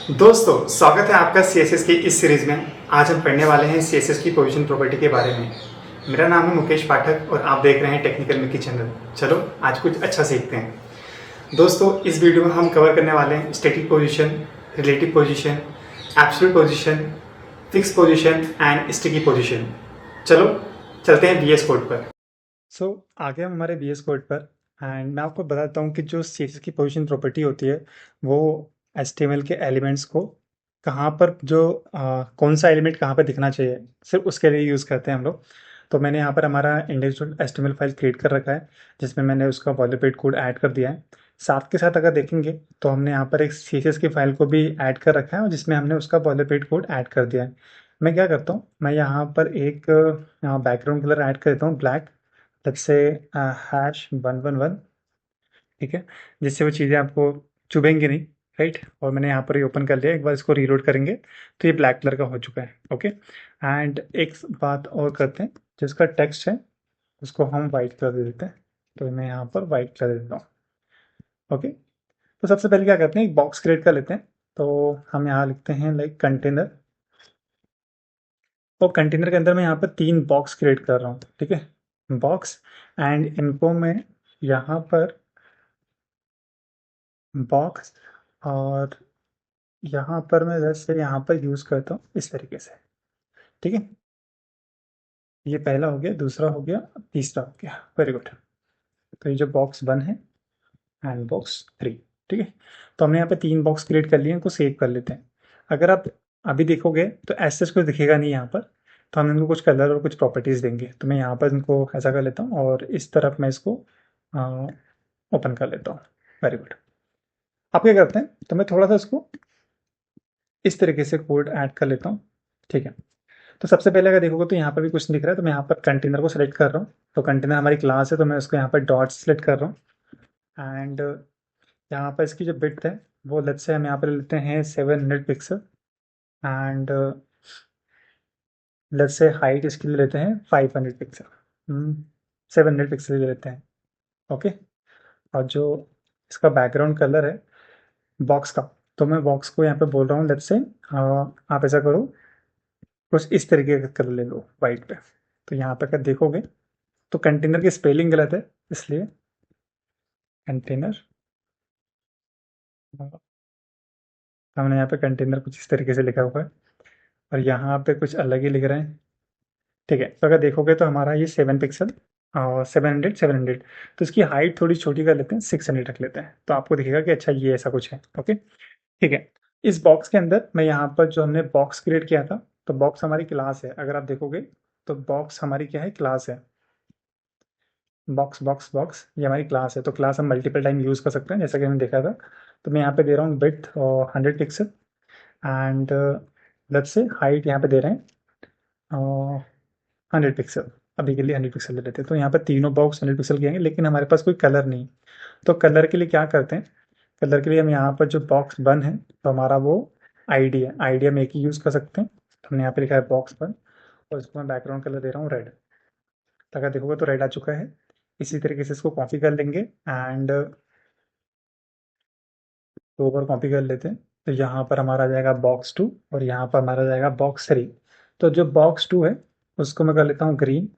दोस्तों, स्वागत है आपका सीएसएस की इस सीरीज़ में। आज हम पढ़ने वाले हैं सीएसएस की पोजीशन प्रॉपर्टी के बारे में। मेरा नाम है मुकेश पाठक और आप देख रहे हैं टेक्निकल मिकी चैनल। चलो आज कुछ अच्छा सीखते हैं। दोस्तों, इस वीडियो में हम कवर करने वाले हैं static position, relative position, absolute position, fix position and sticky position. चलो चलते हैं बीएस कोड पर। आगे हम हमारे बीएस कोड पर एंड मैं आपको बताता हूँ कि जो सीएसएस की पोजीशन प्रॉपर्टी होती है वो एचटीएमएल के एलिमेंट्स को कहाँ पर कौन सा एलिमेंट कहाँ पर दिखना चाहिए सिर्फ उसके लिए यूज़ करते हैं हम लोग। तो मैंने यहाँ पर हमारा index dot HTML file create कर रखा है जिसमें मैंने उसका बॉयलरप्लेट कोड ऐड कर दिया है। साथ के साथ अगर देखेंगे तो हमने यहाँ पर एक सीएसएस की फाइल को भी ऐड कर रखा है और जिसमें हमने उसका बॉयलरप्लेट कोड ऐड कर दिया है। मैं क्या करता हूँ, मैं यहाँ पर एक बैकग्राउंड कलर ऐड कर देता हूँ ब्लैक, लेट्स से #111, ठीक है, जिससे वो चीज़ें आपको चुभेंगी नहीं, राइट। और मैंने यहाँ पर ही ओपन कर लिया, एक बार इसको रीलोड करेंगे तो ये ब्लैक कलर का हो चुका है। ओके, एंड एक बात और करते हैं, जिसका टेक्स्ट है उसको हम वाइट कलर दे देते हैं। तो मैं यहाँ पर वाइट कलर देता हूँ। ओके, तो सबसे पहले क्या करते हैं, एक बॉक्स क्रिएट कर लेते हैं। तो हम यहाँ लिखते हैं लाइक कंटेनर, और कंटेनर के अंदर मैं यहाँ पर 3 बॉक्स क्रिएट कर रहा हूँ, ठीक है, बॉक्स। एंड इनको मैं यहाँ पर बॉक्स, और यहाँ पर मैं जैसे यहाँ पर यूज़ करता हूँ इस तरीके से, ठीक है। ये पहला हो गया, दूसरा हो गया, तीसरा हो गया, वेरी गुड। तो ये जो बॉक्स 1 है एंड बॉक्स 3, ठीक है। तो हमने यहाँ पे 3 बॉक्स क्रिएट कर लिए, इनको सेव कर लेते हैं। अगर आप अभी देखोगे तो ऐसे कुछ दिखेगा नहीं यहाँ पर, तो हम इनको कुछ कलर और कुछ प्रॉपर्टीज़ देंगे। तो मैं यहाँ पर इनको ऐसा कर लेता हूँ और इस तरफ मैं इसको ओपन कर लेता हूँ, वेरी गुड। आप क्या करते हैं, तो मैं थोड़ा सा इसको इस तरीके से कोड ऐड कर लेता हूँ, ठीक है। तो सबसे पहले अगर देखोगे तो यहाँ पर भी कुछ नहीं दिख रहा है, तो मैं यहाँ पर कंटेनर को सिलेक्ट कर रहा हूँ। तो कंटेनर हमारी क्लास है, तो मैं उसको यहाँ पर डॉट सेलेक्ट कर रहा हूँ। एंड यहाँ पर इसकी जो बिड्थ है वो लेट्स से हम यहाँ पर लेते हैं 700 pixel. And let's say height इसके लिए लेते हैं 500 पिक्सल, 700 पिक्सल ले लेते हैं। ओके, और जो इसका बैकग्राउंड कलर है बॉक्स का, तो मैं बॉक्स को यहाँ पे बोल रहा हूँ लेट्स से आप ऐसा करो, कुछ इस तरीके का कलर ले लो वाइट पे। तो यहाँ पे अगर देखोगे तो कंटेनर की स्पेलिंग गलत है, इसलिए कंटेनर, हमने यहाँ पे कंटेनर कुछ इस तरीके से लिखा हुआ है और यहाँ पे कुछ अलग ही लिख रहे हैं, ठीक है। तो अगर देखोगे तो हमारा ये 7 पिक्सल और 700 तो इसकी हाइट थोड़ी छोटी कर लेते हैं, 600 रख लेते हैं। तो आपको दिखेगा कि अच्छा ये ऐसा कुछ है। ओके, ठीक है। इस बॉक्स के अंदर मैं यहाँ पर जो हमने बॉक्स क्रिएट किया था, तो बॉक्स हमारी क्लास है। अगर आप देखोगे तो बॉक्स हमारी क्या है, क्लास है। बॉक्स बॉक्स बॉक्स ये हमारी क्लास है। तो क्लास हम मल्टीपल टाइम यूज़ कर सकते हैं, जैसा कि हमने देखा था। तो मैं यहाँ पे दे रहा हूँ विड्थ और 100 pixel, and let's say height यहाँ पे दे रहे हैं 100 पिक्सल। अभी के लिए 100 पिक्सल ले लेते हैं। तो यहाँ पर तीनों बॉक्स 100 पिक्सल के आएंगे, लेकिन हमारे पास कोई कलर नहीं। तो कलर के लिए क्या करते हैं, कलर के लिए हम यहाँ पर जो बॉक्स 1 है, तो हमारा वो आईडी है। आईडी हम एक ही यूज़ कर सकते हैं। तो हमने यहाँ पे लिखा है बॉक्स 1 और इसको मैं बैकग्राउंड कलर दे रहा हूँ रेड। तो अगर देखोगे तो रेड आ चुका है। इसी तरीके से इसको कॉपी कर लेंगे एंड दो बार कॉपी कर लेते हैं। तो यहाँ पर हमारा आ जाएगा बॉक्स 2 और यहाँ पर हमारा जाएगा बॉक्स 3। तो जो बॉक्स 2 है उसको मैं कर लेता हूँ ग्रीन,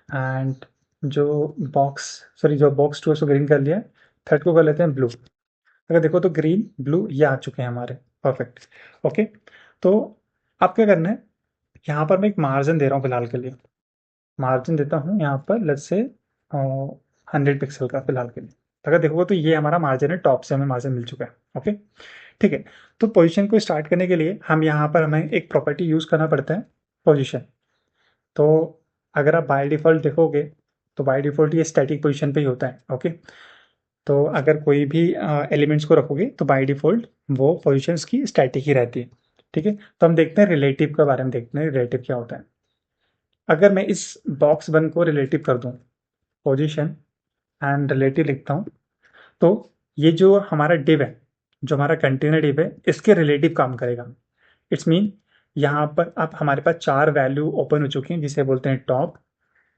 एंड जो बॉक्स सॉरी जो बॉक्स 2 है उसको ग्रीन कर लिया है। थर्ड को कर लेते हैं ब्लू। अगर देखो तो ग्रीन ब्लू ये आ चुके हैं हमारे, परफेक्ट। ओके, तो अब क्या करना है, यहाँ पर मैं एक मार्जिन दे रहा हूँ फिलहाल के लिए। मार्जिन देता हूँ यहाँ पर लेट्स से 100 पिक्सल का फिलहाल के लिए। अगर देखोगे तो ये हमारा मार्जिन है, टॉप से हमें मार्जिन मिल चुका है। ओके, ठीक है। तो पोजीशन को स्टार्ट करने के लिए हम यहाँ पर हमें एक प्रॉपर्टी यूज़ करना पड़ता है, पोजीशन। तो अगर आप बाय डिफ़ॉल्ट देखोगे तो बाय डिफ़ॉल्ट ये स्टैटिक पोजीशन पे ही होता है। ओके, तो अगर कोई भी एलिमेंट्स को रखोगे तो बाय डिफ़ॉल्ट वो पोजीशंस की स्टैटिक ही रहती है, ठीक है। तो हम देखते हैं रिलेटिव के बारे में, देखते हैं रिलेटिव क्या होता है। अगर मैं इस बॉक्स 1 को रिलेटिव कर दूँ, पोजीशन एंड रिलेटिव लिखता हूँ, तो ये जो हमारा डिव है, जो हमारा कंटेनर डिव है, इसके रिलेटिव काम करेगा। इट्स मीन यहाँ पर अब हमारे पास 4 वैल्यू ओपन हो चुकी हैं, जिसे बोलते हैं top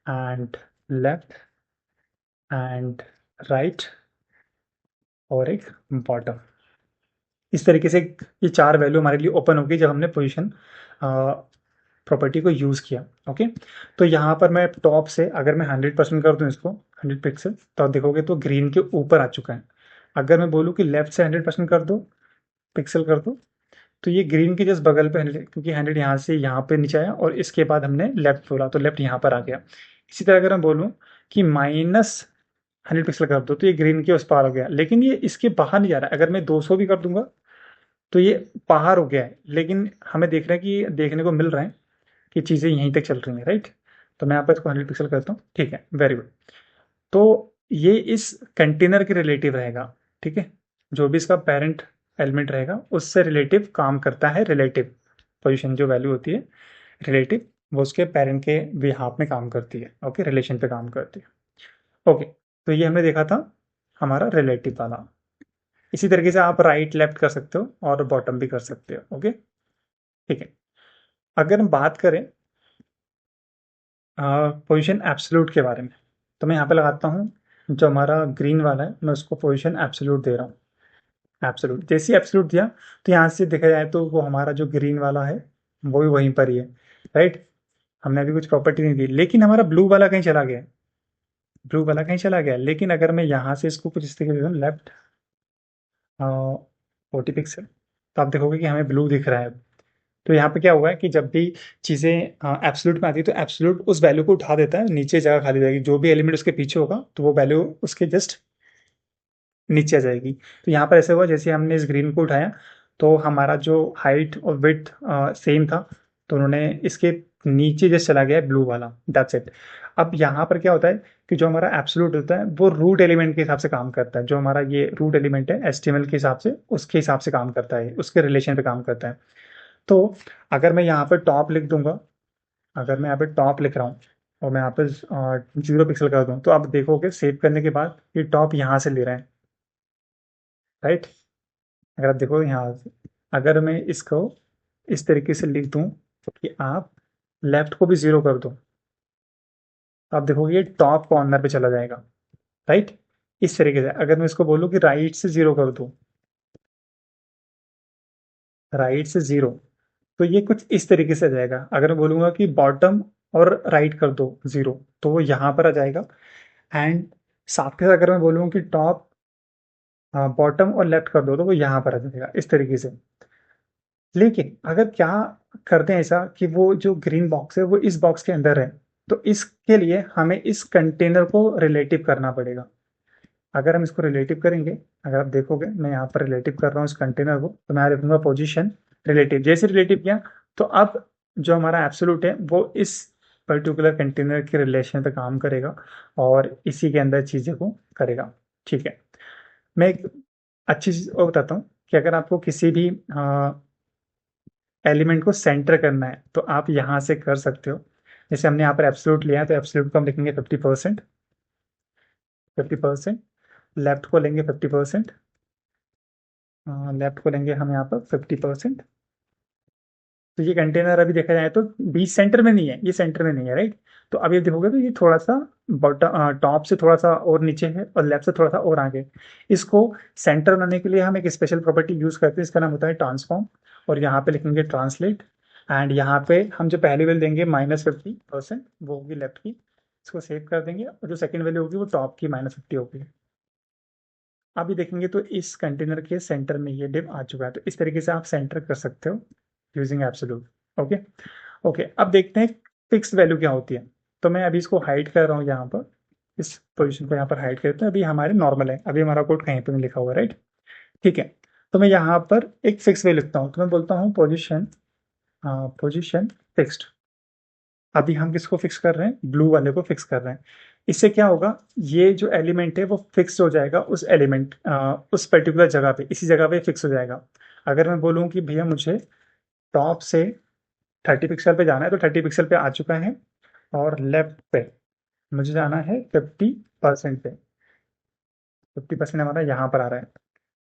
and left and right और एक बॉटम। इस तरीके से ये 4 वैल्यू हमारे लिए ओपन होगी जब हमने पोजीशन प्रॉपर्टी को यूज़ किया। ओके, तो यहाँ पर मैं टॉप से अगर मैं 100% कर दूँ इसको 100 पिक्सल, तो आप देखोगे तो ग्रीन के ऊपर आ चुका है। अगर मैं बोलूँ कि लेफ्ट से 100% कर दो, पिक्सल कर दो, तो ये ग्रीन के जस्ट बगल पे 100, क्योंकि 100 यहाँ से यहाँ पे नीचे आया और इसके बाद हमने लेफ्ट बोला तो लेफ्ट यहाँ पर आ गया। इसी तरह अगर मैं बोलूँ कि -100 पिक्सल कर दो, तो ये ग्रीन के उस पार हो गया, लेकिन ये इसके बाहर नहीं जा रहा है। अगर मैं 200 भी कर दूंगा तो ये बाहर हो गया है, लेकिन हमें देख रहे हैं कि देखने को मिल रहा है कि चीज़ें यहीं तक चल रही हैं, राइट। तो मैं यहाँ पर इसको 100 पिक्सल करता हूँ, ठीक है, वेरी गुड। तो ये इस कंटेनर के रिलेटिव रहेगा, ठीक है। जो भी इसका पेरेंट एलिमेंट रहेगा उससे रिलेटिव काम करता है। रिलेटिव पोजीशन जो वैल्यू होती है रिलेटिव, वो उसके पेरेंट के बिहाफ में काम करती है। ओके, रिलेशन पे काम करती है। ओके, तो ये हमने देखा था हमारा रिलेटिव वाला। इसी तरीके से आप राइट लेफ्ट कर सकते हो और बॉटम भी कर सकते हो। ओके, ठीक है। अगर हम बात करें पोजीशन एब्सोल्यूट के बारे में, तो मैं यहाँ पे लगाता हूँ जो हमारा ग्रीन वाला है, मैं उसको पोजीशन एब्सोल्यूट दे रहा हूँ। एब्सोल्यूट, जैसे एब्सोल्यूट दिया तो यहाँ से देखा जाए तो वो हमारा जो ग्रीन वाला है वो भी वहीं पर ही है, राइट। हमने अभी कुछ प्रॉपर्टी नहीं दी, लेकिन हमारा ब्लू वाला कहीं चला गया। ब्लू वाला कहीं चला गया, लेकिन अगर मैं यहाँ से इसको कुछ इस तरीके से लेफ्ट 40 पिक्सल, तो आप देखोगे कि हमें ब्लू दिख रहा है। तो यहाँ पे क्या हुआ है कि जब भी चीज़ें एब्सोल्यूट में आती है तो एब्सोल्यूट उस वैल्यू को उठा देता है, नीचे जगह खाली रहेगी। जो भी एलिमेंट उसके पीछे होगा तो वो वैल्यू उसके जस्ट नीचे आ जाएगी। तो यहाँ पर ऐसा हुआ, जैसे हमने इस ग्रीन को उठाया तो हमारा जो हाइट और विड्थ सेम था, तो उन्होंने इसके नीचे जस्ट चला गया ब्लू वाला, दैट्स इट। अब यहाँ पर क्या होता है कि जो हमारा एब्सोल्यूट होता है वो रूट एलिमेंट के हिसाब से काम करता है। जो हमारा ये रूट एलिमेंट है एचटीएमएल के हिसाब से, उसके हिसाब से काम करता है, उसके रिलेशन पे काम करता है। तो अगर मैं यहाँ पर टॉप लिख दूंगा, अगर मैं यहाँ पे टॉप लिख रहा हूँ और मैं यहाँ पे 0 पिक्सल कर दूँ, तो आप देखोगे सेव करने के बाद ये टॉप यहाँ से ले रहे हैं, राइट। अगर आप देखो यहाँ से, अगर मैं इसको इस तरीके से लिख दूँ कि आप लेफ्ट को भी 0 कर दो, तो आप देखोगे ये टॉप कॉर्नर पे चला जाएगा, राइट। इस तरीके से अगर मैं इसको बोलूँ कि राइट से 0 कर दूँ, राइट से 0, तो ये कुछ इस तरीके से आ जाएगा। अगर मैं बोलूँगा कि बॉटम और राइट कर दो 0, तो वो यहाँ पर आ जाएगा। एंड साथ के साथ अगर मैं बोलूँ कि टॉप बॉटम और लेफ्ट कर दो, तो वो यहाँ पर आ जाएगा इस तरीके से। लेकिन अगर क्या करते हैं ऐसा कि वो जो ग्रीन बॉक्स है वो इस बॉक्स के अंदर है, तो इसके लिए हमें इस कंटेनर को रिलेटिव करना पड़ेगा। अगर हम इसको रिलेटिव करेंगे, अगर आप देखोगे मैं यहाँ पर रिलेटिव कर रहा हूँ इस कंटेनर को, तो मैं लिखूंगा पोजीशन रिलेटिव। जैसे रिलेटिव किया तो अब जो हमारा एब्सोल्यूट है वो इस पर्टिकुलर कंटेनर के रिलेशन पे काम करेगा और इसी के अंदर चीज़ें को करेगा, ठीक है। मैं एक अच्छी चीज़ और बताता हूँ कि अगर आपको किसी भी एलिमेंट को सेंटर करना है तो आप यहाँ से कर सकते हो। जैसे हमने यहाँ पर एब्सोल्यूट लिया है तो एब्सोल्यूट को हम लिखेंगे 50%, 50%, लेफ्ट को लेंगे 50%, लेफ्ट को लेंगे हम यहाँ पर 50%। तो ये कंटेनर अभी देखा जाए तो बीच सेंटर में नहीं है, ये सेंटर में नहीं है, राइट। तो अब ये देखोगे तो ये थोड़ा सा बॉटम टॉप से थोड़ा सा और नीचे है और लेफ्ट से थोड़ा सा और आगे। इसको सेंटर बनाने के लिए हम एक स्पेशल प्रॉपर्टी यूज करते हैं, इसका नाम होता है ट्रांसफॉर्म। और यहाँ पे लिखेंगे ट्रांसलेट, एंड यहाँ पे हम जो पहली वैल्यू देंगे -50%, वो होगी लेफ्ट की, इसको सेव कर देंगे। और जो सेकंड वैल्यू होगी वो टॉप की -50 होगी। अभी देखेंगे तो इस कंटेनर के सेंटर में ये डिव आ चुका है। तो इस तरीके से आप सेंटर कर सकते हो यूजिंग एब्सोल्यूट। ओके, ओके, अब देखते हैं फिक्स वैल्यू क्या होती है। तो मैं अभी इसको हाइड कर रहा हूँ, यहाँ पर इस पोजीशन को यहाँ पर हाइड करते हैं। अभी हमारे नॉर्मल है, अभी हमारा कोड कहीं पर नहीं लिखा हुआ, राइट, ठीक है। तो मैं यहाँ पर एक फिक्स वैल्यू लिखता हूँ, तो मैं बोलता हूँ पोजीशन, पोजीशन फिक्स्ड। अभी हम किसको फिक्स कर रहे हैं, ब्लू वाले को फिक्स कर रहे हैं। इससे क्या होगा, ये जो एलिमेंट है वो फिक्स हो जाएगा उस एलिमेंट उस पर्टिकुलर जगह पे, इसी जगह पे फिक्स हो जाएगा। अगर मैं बोलूँ कि भैया मुझे टॉप से 30 पिक्सल पे जाना है, तो 30 पिक्सल पे आ चुका है, और लेफ्ट पे मुझे जाना है 50% पे, 50% हमारा यहाँ पर आ रहा है।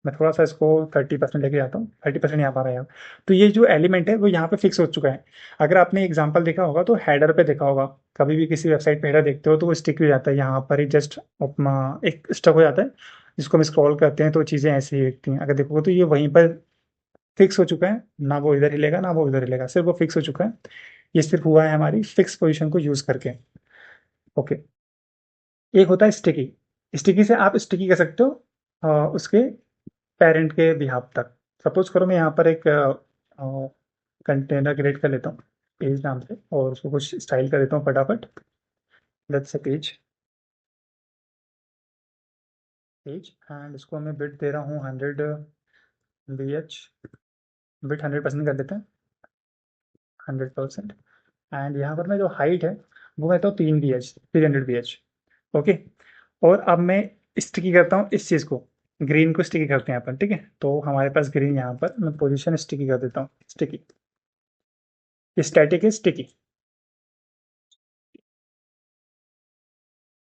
मैं थोड़ा सा इसको 30% लेके जाता हूँ, 30% यहाँ पर आया। तो ये जो एलिमेंट है वो यहाँ पे फिक्स हो चुका है। अगर आपने एग्जांपल देखा होगा तो हेडर पे देखा होगा, कभी भी किसी वेबसाइट पे हेडर देखते हो तो वो स्टिक हो जाता है, यहाँ पर ही जस्ट एक स्टक हो जाता है, जिसको हम स्क्रॉल करते हैं तो चीज़ें ऐसे ही दिखती हैं। अगर देखोगे तो ये वहीं पर फिक्स हो चुका है, ना वो इधर हिलेगा ना वो इधर हिलेगा, सिर्फ वो फिक्स हो चुका है। ये सिर्फ हुआ है हमारी फिक्स पोजीशन को यूज करके। ओके। एक होता है स्टिकी। स्टिकी से आप स्टिकी कर सकते हो उसके पेरेंट के बिहाफ तक। सपोज करो मैं यहाँ पर एक कंटेनर क्रिएट कर लेता हूँ पेज नाम से, और उसको कुछ स्टाइल कर देता हूँ फटाफट। Let's say page page and इसको मैं बिट दे रहा हूँ 100 BH। बिट 100% कर देते हैं, 100%। एंड यहाँ पर मैं जो हाइट है वो कहता हूँ 3 BH, 300 BH। ओके। और अब मैं स्टिकी करता हूँ इस चीज़ को, ग्रीन को स्टिकी करते हैं अपन, ठीक है। तो हमारे पास ग्रीन, यहाँ पर मैं पोजीशन स्टिकी कर देता हूँ, स्टिकी। स्टैटिक है स्टिकी।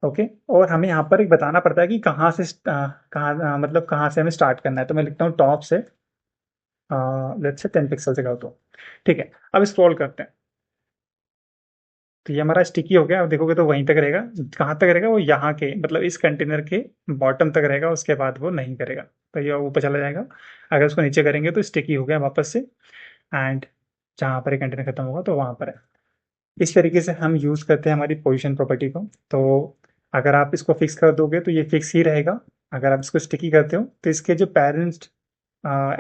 ओके। और हमें यहाँ पर एक बताना पड़ता है कि कहाँ से मतलब कहाँ से हमें स्टार्ट करना है। तो मैं लिखता हूँ टॉप से, लेट्स से 10 पिक्सल से करता हूँ, ठीक है। अब स्क्रॉल करते हैं, तो ये हमारा स्टिकी हो गया। अब देखोगे तो वहीं तक रहेगा। कहाँ तक रहेगा? वो यहाँ के, मतलब इस कंटेनर के बॉटम तक रहेगा, उसके बाद वो नहीं करेगा, तो ये ऊपर चला जाएगा। अगर उसको नीचे करेंगे तो स्टिकी हो गया वापस से, एंड जहाँ पर ये कंटेनर खत्म होगा तो वहाँ पर है। इस तरीके से हम यूज़ करते हैं हमारी पोजीशन प्रॉपर्टी को। तो अगर आप इसको फिक्स कर दोगे तो ये फिक्स ही रहेगा। अगर आप इसको स्टिकी करते हो तो इसके जो पेरेंट्स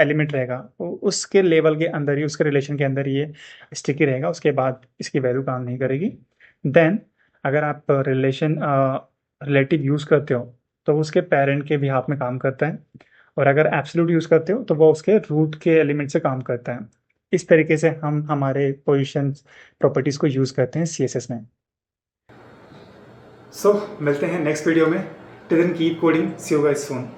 एलिमेंट रहेगा वो उसके लेवल के अंदर ही, उसके रिलेशन के अंदर ही ये स्टिकी रहेगा, उसके बाद इसकी वैल्यू काम नहीं करेगी। देन अगर आप रिलेटिव यूज़ करते हो तो उसके पेरेंट के बिहाफ में काम करता है, और अगर एब्सोल्यूट यूज़ करते हो तो वो उसके रूट के एलिमेंट से काम करता है। इस तरीके से हम हमारे पोजीशन प्रॉपर्टीज़ को यूज़ करते हैं CSS में। सो मिलते हैं नेक्स्ट वीडियो में। Till then keep coding, see you guys soon.